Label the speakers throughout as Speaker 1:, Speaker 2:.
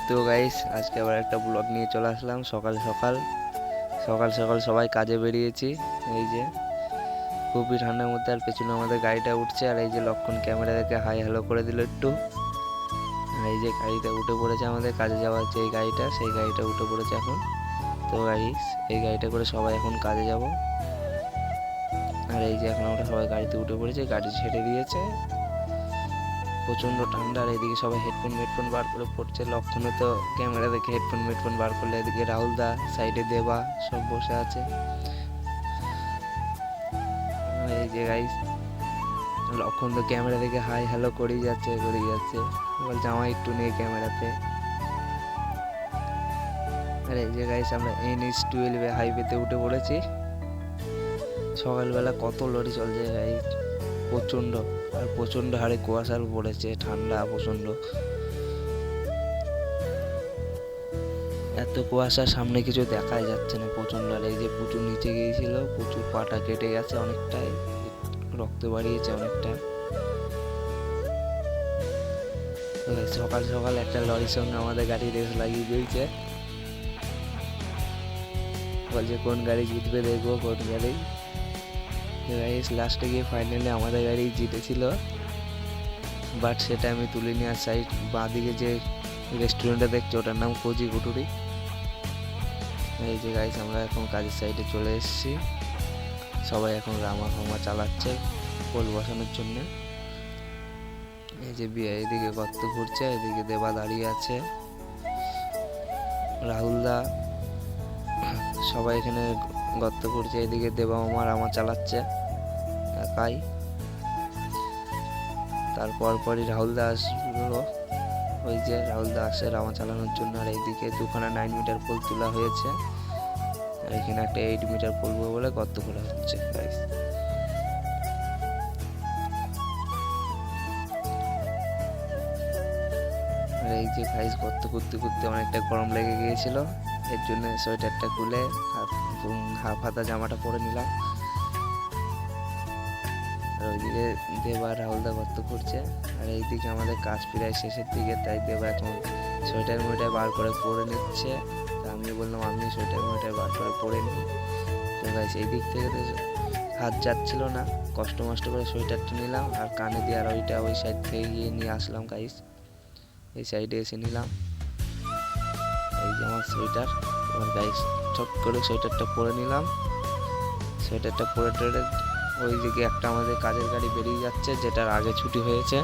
Speaker 1: তো গাইস আজকে আবার একটা ব্লগ নিয়ে চলে আসলাম। সকাল সকাল সকাল সকাল সবাই কাজে বেরিয়েছি। এই যে খুবই ঠান্ডার মধ্যে, আর পেছনে আমাদের গাড়িটা উঠছে, আর এই যে লক্ষণ ক্যামেরা দেখে হাই হ্যালো করে দিল একটু। আর এই যে গাড়িটা উঠে পড়েছে, আমাদের কাজে যাওয়ার যে গাড়িটা, সেই গাড়িটা উঠে পড়েছে এখন। তো গাইস এই গাড়িটা করে সবাই এখন কাজে যাব। আর এই যে এখন আমরা সবাই গাড়িতে উঠে পড়েছি, গাড়ি ছেড়ে দিয়েছে। প্রচণ্ড ঠান্ডা, আর এদিকে সবাই হেডফোন বার করে পড়ছে। লক্ষণে তো ক্যামেরা দেখে হেডফোন বার করলে, এদিকে রাহুল দা, সাইডে দেবা সব বসে আছে। এই যে গাইস লক্ষণ তো ক্যামেরা দেখে হাই হ্যালো করেই যাচ্ছে বলছে আমার একটু নেই ক্যামেরাতে। আর এই যে গাইস আমরা NH-12 হাইওয়েতে উঠে পড়েছি। সকালবেলা কত লরি চলছে গাইস, প্রচণ্ড, আর প্রচণ্ড হারে কুয়াশার পড়েছে, ঠান্ডা প্রচণ্ড। এত কুয়াশার সামনে কিছু দেখাই যাচ্ছে না, প্রচণ্ড। আর এই যে প্রচুর নিচে গিয়েছিল, প্রচুর পাটা কেটে গেছে অনেকটাই, রক্ত বাড়িয়েছে অনেকটা। সকাল সকাল একটা লরির সঙ্গে আমাদের গাড়ি রেস লাগিয়ে দিয়েছে, বলছে কোন গাড়ি জিতবে দেখবো কোন গাড়ি। লাস্টে গিয়ে ফাইনালি আমাদের গাড়ি জিতেছিল, বাট সেটা আমি তুলিনি। আর সাইড বাঁ দিকে যে রেস্টুরেন্টটা দেখছি ওটার নাম কোজি কুটুরি। এই যে গাইস আমরা এখন কাজের সাইডে চলে এসেছি, সবাই এখন রামা চালাচ্ছে পোল বসানোর জন্য। এই যে এদিকে গর্ত ঘুরছে, এদিকে দেবা দাঁড়িয়ে আছে, রাহুল দা, সবাই এখানে গর্ত ঘুরছে। এদিকে দেবা রামা চালাচ্ছে একাই। তারপর পরই রাহুল দা আসলো, ওই যে রাহুল দা আসে রামা চালানোর জন্য। আর এইদিকে দুখানা 9 মিটার পোল তোলা হয়েছে, আর এখানে একটা 8 মিটার পোল বলে গর্ত করা হচ্ছে গাইস। আর এই যে গাইস গর্ত করতে করতে অনেকটা গরম লেগে গিয়েছিল, এর জন্য সোয়েটারটা খুলে হাফ হাতা জামাটা পরে নিলাম। আর ওইদিকে দেবা রাহুলদা গর্ত করছে, আর এইদিকে আমাদের কাজ প্রায় শেষের দিকে, তাই দেবা এখন সোয়েটার মোয়েটার বার করে পরে নিচ্ছে। তা আমি বললাম আমি সোয়েটার মোয়েটার বার করে পরে নিই। তো গাইস এই দিক থেকে তো হাত যাচ্ছিল না, কষ্ট মষ্ট করে সোয়েটারটা নিলাম, আর কানে দিয়ে আর ওইটা ওই সাইড থেকে গিয়ে নিয়ে আসলাম গাইস। এই সাইডে এসে নিলাম, এই যে আমার সোয়েটার। এবার গাইস চট করে সোয়েটারটা পরে নিলাম। সোয়েটারটা পরে টরে ওই দিকে একটা আমাদের কাজের গাড়ি বেরিয়ে যাচ্ছে, যেটার আগে ছুটি হয়েছে।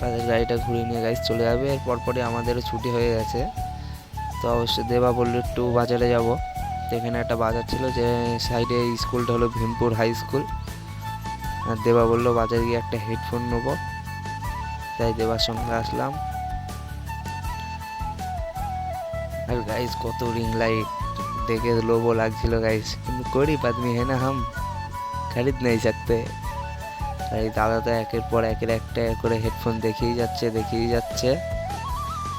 Speaker 1: কাজের গাড়িটা ঘুরে নিয়ে গাইস চলে যাবে, এর পরপরই আমাদেরও ছুটি হয়ে গেছে। তো অবশ্যই দেবা বললো একটু বাজারে যাব। তো এখানে একটা বাজার ছিল, যে সাইডে স্কুলটা হলো ভীমপুর হাই স্কুল। আর দেবা বললো বাজারে গিয়ে একটা হেডফোন নেবো, তাই দেবার সঙ্গে আসলাম। আর গাইস কত রিং লাইট देखे लोगो लागছিল गाइस, কিন্তু कोई बात नहीं है ना, हम खरीद नहीं सकते। এই দাদা তো একের পর একের একটা করে হেডফোন দেখিয়ে যাচ্ছে,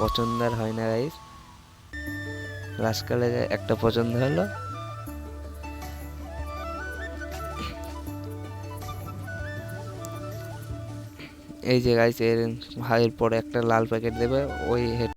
Speaker 1: পছন্দ আর হয় না গাইস। লাস্টকালে একটা পছন্দ হলো। এই যে গাইস এর পরে একটা লাল প্যাকেট দেবে, ওই